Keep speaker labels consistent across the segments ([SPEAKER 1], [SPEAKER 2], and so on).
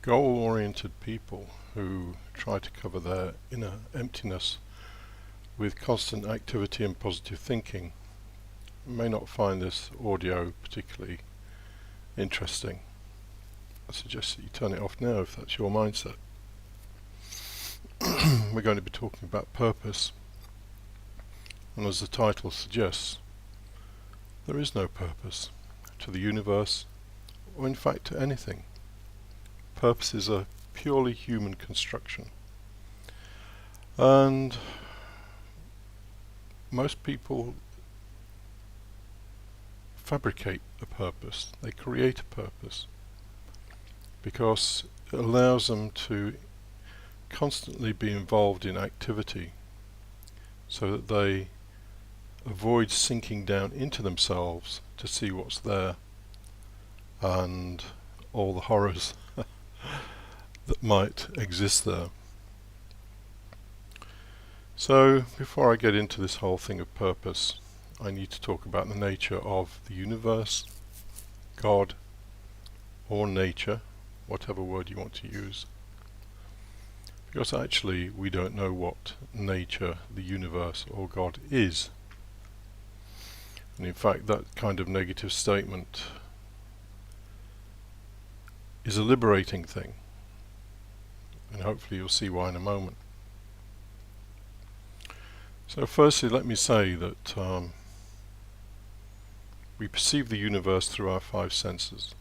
[SPEAKER 1] Goal-oriented people who try to cover their inner emptiness with constant activity and positive thinking may not find this audio particularly interesting. I suggest that you turn it off now if that's your mindset. We're going to be talking about purpose, and as the title suggests, there is no purpose to the universe, or in fact to anything. Purpose is a purely human construction, and most people fabricate a purpose, they create a purpose, because it allows them to constantly be involved in activity so that they avoid sinking down into themselves to see what's there and all the horrors that might exist there. So before I get into this whole thing of purpose, I need to talk about the nature of the universe, God, or nature, whatever word you want to use. Because actually we don't know what nature, the universe, or God is. And in fact that kind of negative statement is a liberating thing, and hopefully you'll see why in a moment. So firstly, let me say that we perceive the universe through our five senses.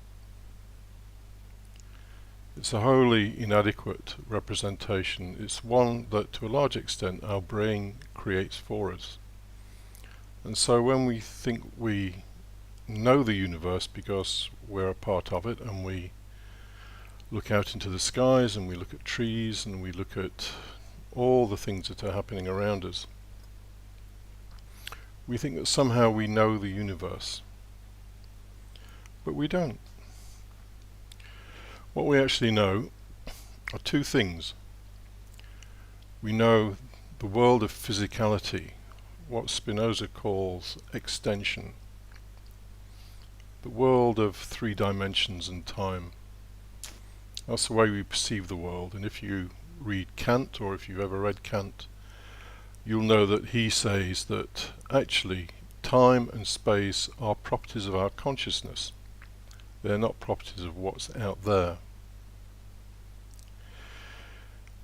[SPEAKER 1] It's a wholly inadequate representation. It's one that to a large extent our brain creates for us. And so when we think we know the universe because we're a part of it, and we look out into the skies and we look at trees and we look at all the things that are happening around us, we think that somehow we know the universe. But we don't. What we actually know are two things. We know the world of physicality, what Spinoza calls extension, the world of three dimensions and time. That's the way we perceive the world, and if you read Kant, or if you've ever read Kant, you'll know that he says that actually time and space are properties of our consciousness. They're not properties of what's out there.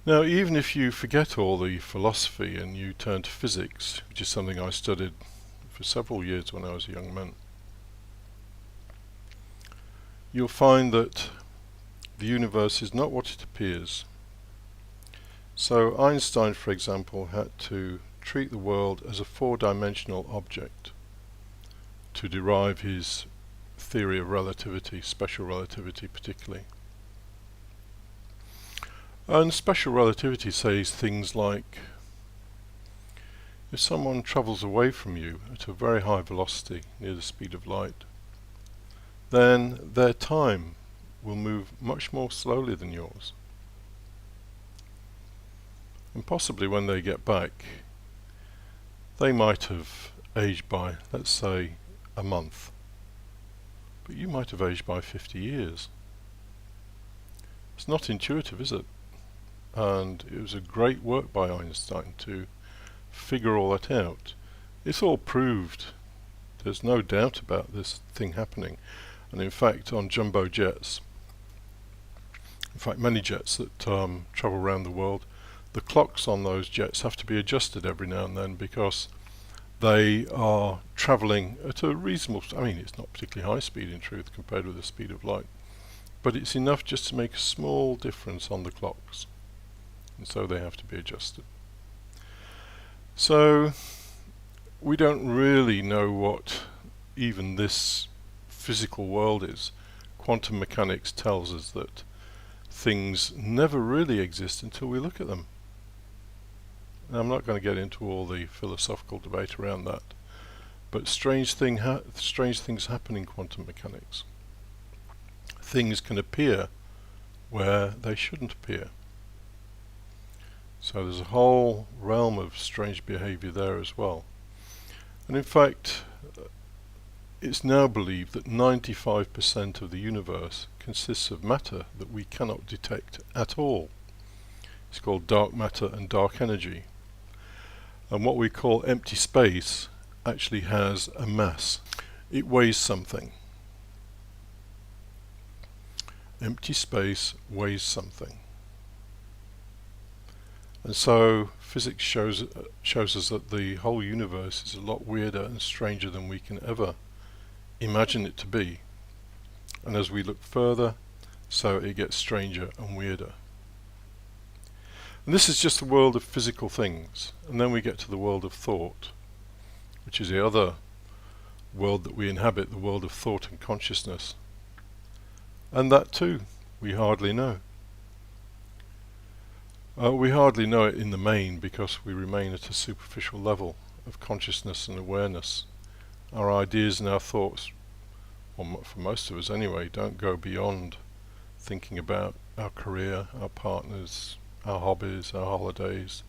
[SPEAKER 1] Now, even if you forget all the philosophy and you turn to physics, which is something I studied for several years when I was a young man, you'll find that the universe is not what it appears. So Einstein, for example, had to treat the world as a four-dimensional object to derive his theory of relativity, special relativity particularly. And special relativity says things like, if someone travels away from you at a very high velocity, near the speed of light, then their time will move much more slowly than yours. And possibly when they get back, they might have aged by, let's say, a month. But you might have aged by 50 years. It's not intuitive, is it? And it was a great work by Einstein to figure all that out. It's all proved. There's no doubt about this thing happening. And in fact, on jumbo jets, in fact many jets that travel around the world, the clocks on those jets have to be adjusted every now and then because they are travelling at a reasonable, I mean it's not particularly high speed in truth compared with the speed of light, but it's enough just to make a small difference on the clocks, and so they have to be adjusted. So we don't really know what even this physical world is. Quantum mechanics tells us that things never really exist until we look at them. Now, I'm not going to get into all the philosophical debate around that, but strange things happen in quantum mechanics. Things can appear where they shouldn't appear. So there's a whole realm of strange behavior there as well. And in fact, it's now believed that 95% of the universe consists of matter that we cannot detect at all. It's called dark matter and dark energy. And what we call empty space actually has a mass. It weighs something. Empty space weighs something. And so physics shows us that the whole universe is a lot weirder and stranger than we can ever imagine it to be. And as we look further, so it gets stranger and weirder. And this is just the world of physical things. And then we get to the world of thought, which is the other world that we inhabit, the world of thought and consciousness. And that too, we hardly know. We hardly know it in the main because we remain at a superficial level of consciousness and awareness. Our ideas and our thoughts, well, for most of us anyway, don't go beyond thinking about our career, our partners, our hobbies, our holidays,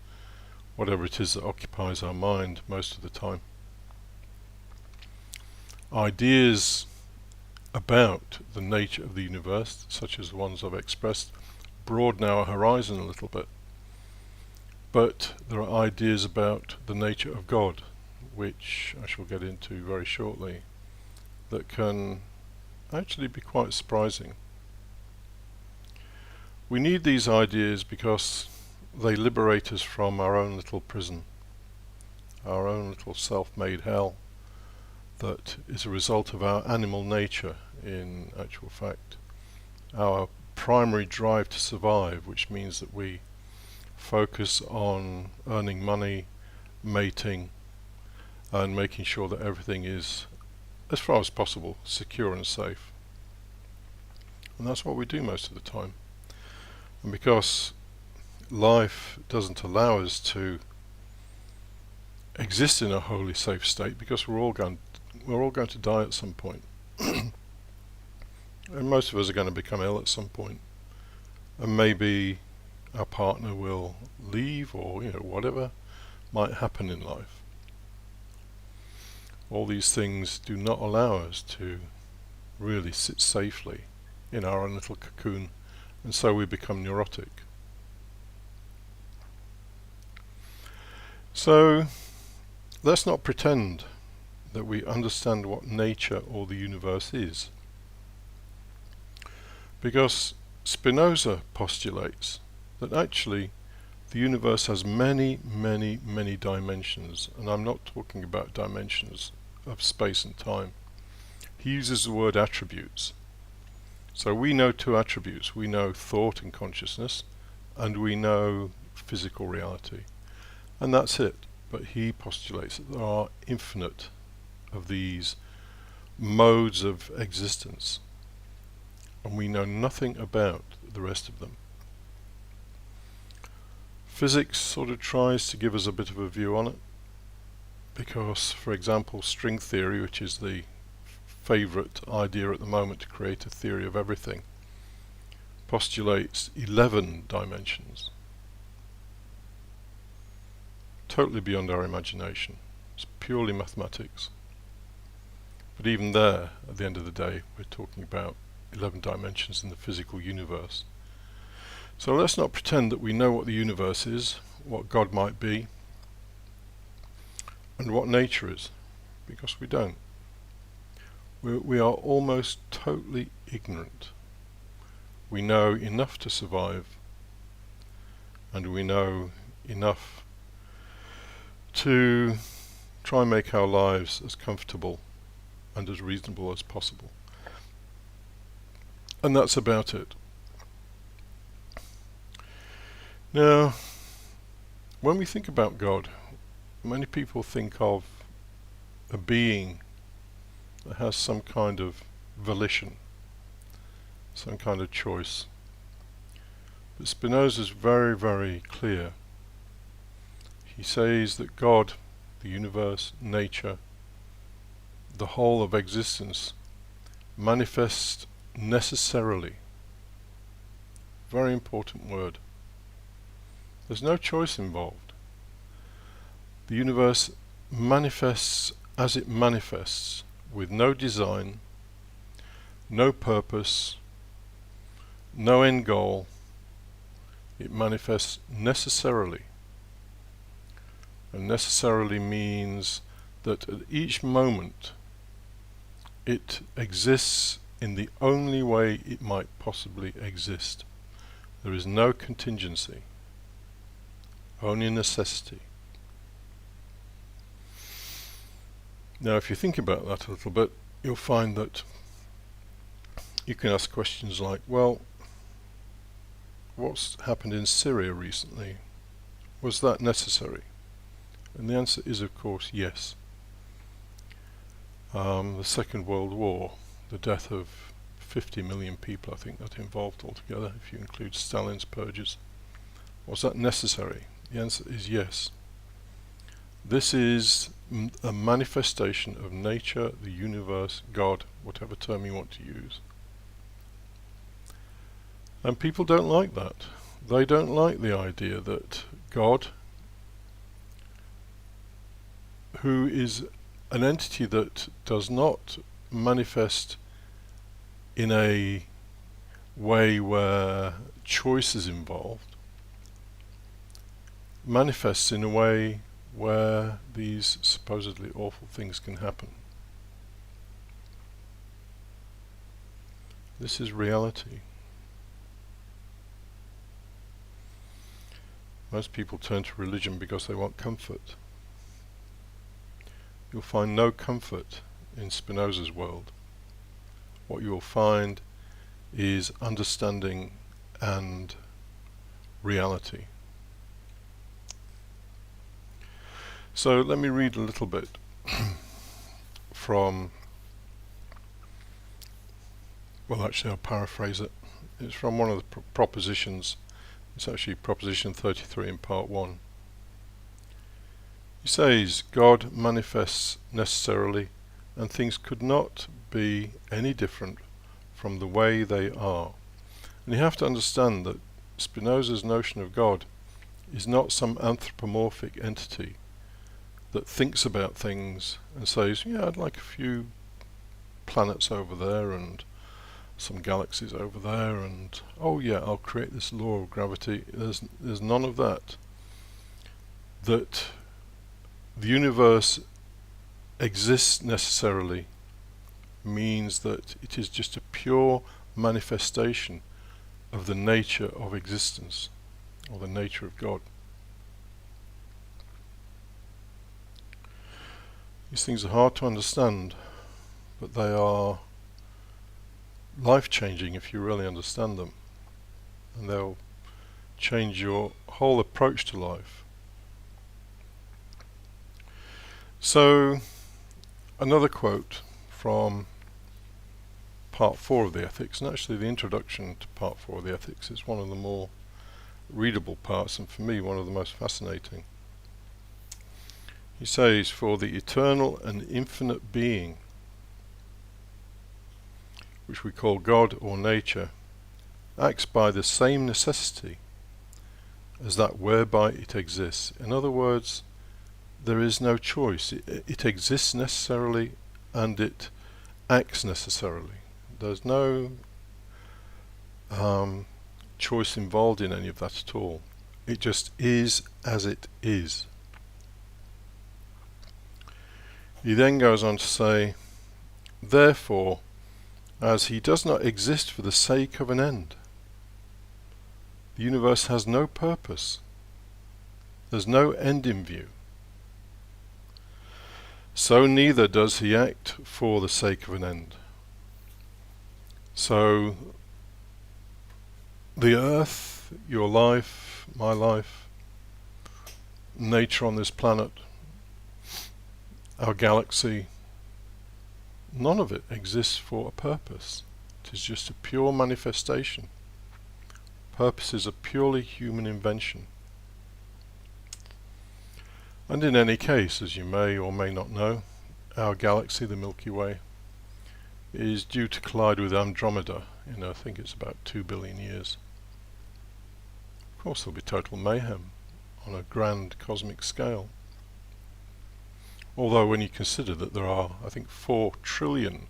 [SPEAKER 1] whatever it is that occupies our mind most of the time. Ideas about the nature of the universe, such as the ones I've expressed, broaden our horizon a little bit. But there are ideas about the nature of God, which I shall get into very shortly, that can actually be quite surprising. We need these ideas because they liberate us from our own little prison, our own little self-made hell that is a result of our animal nature in actual fact. Our primary drive to survive, which means that we focus on earning money, mating, and making sure that everything is, as far as possible, secure and safe. And that's what we do most of the time. And because life doesn't allow us to exist in a wholly safe state, because we're all going to die at some point. And most of us are going to become ill at some point. And maybe our partner will leave, or whatever might happen in life. All these things do not allow us to really sit safely in our own little cocoon, and so we become neurotic. So let's not pretend that we understand what nature or the universe is, because Spinoza postulates that actually the universe has many, many, many dimensions, and I'm not talking about dimensions of space and time. He uses the word attributes. So we know two attributes. We know thought and consciousness, and we know physical reality. And that's it. But he postulates that there are infinite of these modes of existence, and we know nothing about the rest of them. Physics sort of tries to give us a bit of a view on it, because, for example, string theory, which is the favourite idea at the moment to create a theory of everything, postulates 11 dimensions. Totally beyond our imagination. It's purely mathematics. But even there, at the end of the day, we're talking about 11 dimensions in the physical universe. So let's not pretend that we know what the universe is, what God might be, and what nature is, because we don't. We are almost totally ignorant. We know enough to survive, and we know enough to try and make our lives as comfortable and as reasonable as possible. And that's about it. Now, when we think about God, many people think of a being that has some kind of volition, some kind of choice. But Spinoza is very, very clear. He says that God, the universe, nature, the whole of existence, manifests necessarily. Very important word. There's no choice involved. The universe manifests as it manifests with no design, no purpose, no end goal. It manifests necessarily. And necessarily means that at each moment it exists in the only way it might possibly exist. There is no contingency, only necessity. Now, if you think about that a little bit, you'll find that you can ask questions like, well, what's happened in Syria recently? Was that necessary? And the answer is, of course, yes. The Second World War, the death of 50 million people, I think, that involved altogether, if you include Stalin's purges. Was that necessary? The answer is yes. This is a manifestation of nature, the universe, God, whatever term you want to use. And people don't like that. They don't like the idea that God, who is an entity that does not manifest in a way where choice is involved, manifests in a way where these supposedly awful things can happen. This is reality. Most people turn to religion because they want comfort. You'll find no comfort in Spinoza's world. What you will find is understanding and reality. So let me read a little bit from, well, actually I'll paraphrase it. It's from one of the propositions. It's actually proposition 33 in part 1. He says, God manifests necessarily, and things could not be any different from the way they are. And you have to understand that Spinoza's notion of God is not some anthropomorphic entity that thinks about things and says, yeah, I'd like a few planets over there and some galaxies over there, and oh yeah, I'll create this law of gravity. There's none of that. That the universe exists necessarily means that it is just a pure manifestation of the nature of existence, or the nature of God. These things are hard to understand, but they are life-changing if you really understand them, and they'll change your whole approach to life. So, another quote from part 4 of the Ethics, and actually the introduction to part 4 of the Ethics is one of the more readable parts, and for me one of the most fascinating. He says, for the eternal and infinite being, which we call God or nature, acts by the same necessity as that whereby it exists. In other words, there is no choice. It exists necessarily and it acts necessarily. There's no choice involved in any of that at all. It just is as it is. He then goes on to say, therefore, as he does not exist for the sake of an end, the universe has no purpose. There's no end in view. So neither does he act for the sake of an end. So the earth, your life, my life, nature on this planet, our galaxy, none of it exists for a purpose. It is just a pure manifestation. Purpose is a purely human invention. And in any case, as you may or may not know, our galaxy, the Milky Way, is due to collide with Andromeda in, I think it's about 2 billion years. Of course there'll be total mayhem on a grand cosmic scale. Although when you consider that there are, I think, 4 trillion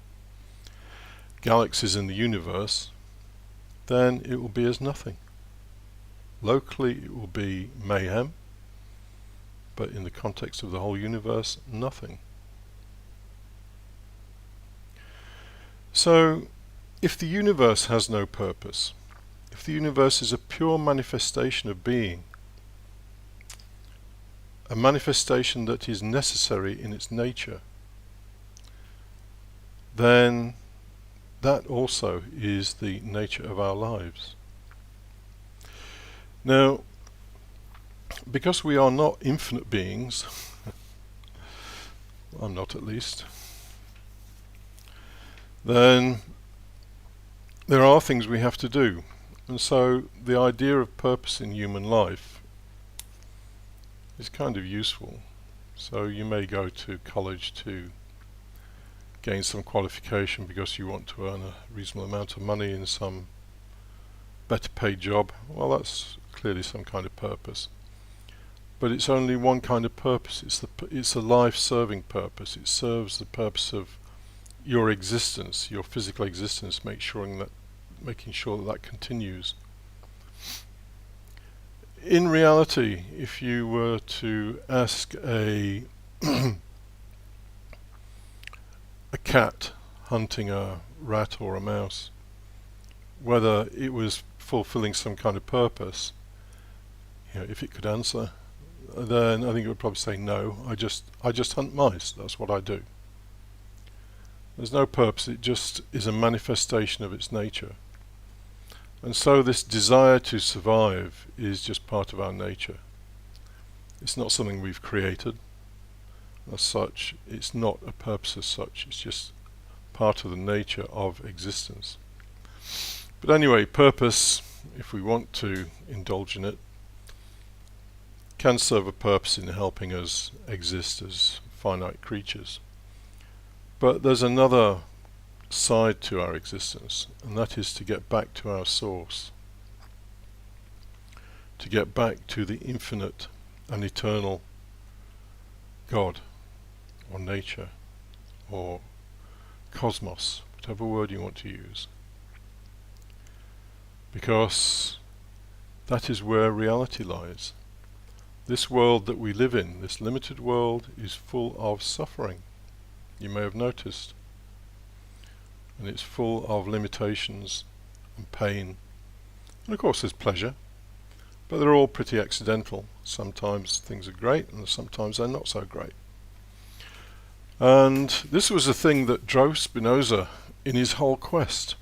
[SPEAKER 1] galaxies in the universe, then it will be as nothing. Locally it will be mayhem, but in the context of the whole universe, nothing. So, if the universe has no purpose, if the universe is a pure manifestation of being, a manifestation that is necessary in its nature, then that also is the nature of our lives. Now, because we are not infinite beings, I'm not at least, then there are things we have to do. And so the idea of purpose in human life is kind of useful. So you may go to college to gain some qualification because you want to earn a reasonable amount of money in some better paid job. Well, that's clearly some kind of purpose. But it's only one kind of purpose. It's a life-serving purpose. It serves the purpose of your existence, your physical existence, making sure that continues. In reality, if you were to ask a cat hunting a rat or a mouse whether it was fulfilling some kind of purpose, if it could answer, then I think it would probably say no. I just hunt mice. That's what I do. There's no purpose. It just is a manifestation of its nature. And so this desire to survive is just part of our nature. It's not something we've created as such. It's not a purpose as such. It's just part of the nature of existence. But anyway, purpose, if we want to indulge in it, can serve a purpose in helping us exist as finite creatures. But there's another side to our existence, and that is to get back to our source, to get back to the infinite and eternal God, or nature, or cosmos, whatever word you want to use. Because that is where reality lies. This world that we live in, this limited world, is full of suffering. You may have noticed. And it's full of limitations and pain. And of course there's pleasure, but they're all pretty accidental. Sometimes things are great and sometimes they're not so great. And this was a thing that drove Spinoza in his whole quest.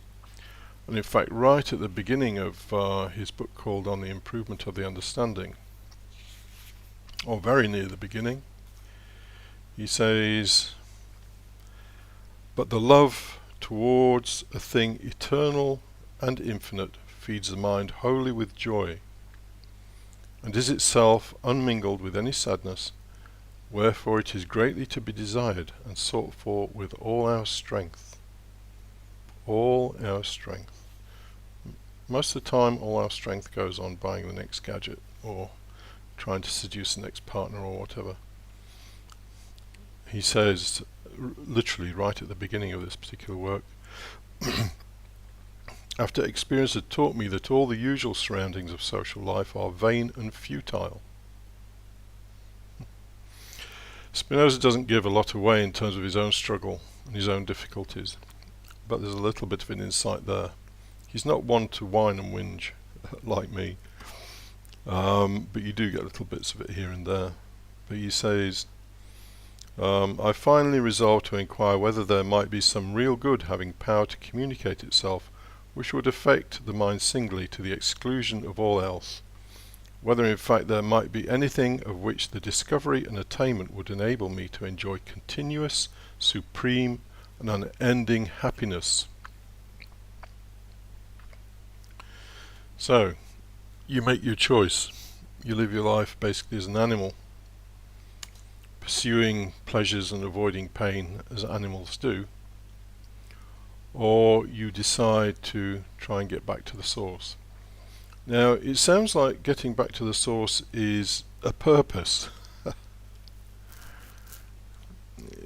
[SPEAKER 1] And in fact, right at the beginning of his book called On the Improvement of the Understanding, or very near the beginning, he says, "But the love towards a thing eternal and infinite feeds the mind wholly with joy, and is itself unmingled with any sadness, wherefore it is greatly to be desired and sought for with all our strength." All our strength. Most of the time all our strength goes on buying the next gadget or trying to seduce the next partner or whatever. He says, literally right at the beginning of this particular work, "After experience had taught me that all the usual surroundings of social life are vain and futile." Spinoza doesn't give a lot away in terms of his own struggle and his own difficulties, but there's a little bit of an insight there. He's not one to whine and whinge like me, but you do get little bits of it here and there. But he says, "I finally resolved to inquire whether there might be some real good having power to communicate itself, which would affect the mind singly to the exclusion of all else, whether in fact there might be anything of which the discovery and attainment would enable me to enjoy continuous, supreme, and unending happiness." So, you make your choice. You live your life basically as an animal, pursuing pleasures and avoiding pain as animals do, or you decide to try and get back to the source. Now, it sounds like getting back to the source is a purpose.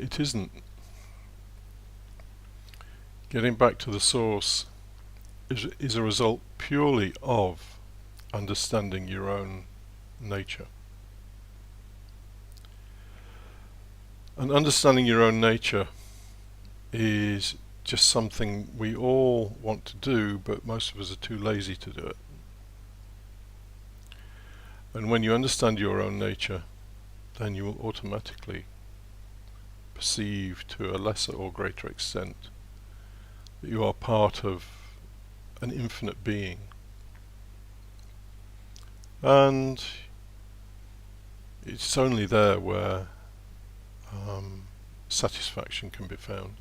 [SPEAKER 1] it isn't. Getting back to the source is a result purely of understanding your own nature. And understanding your own nature is just something we all want to do, but most of us are too lazy to do it. And when you understand your own nature, then you will automatically perceive to a lesser or greater extent that you are part of an infinite being. And it's only there where satisfaction can be found.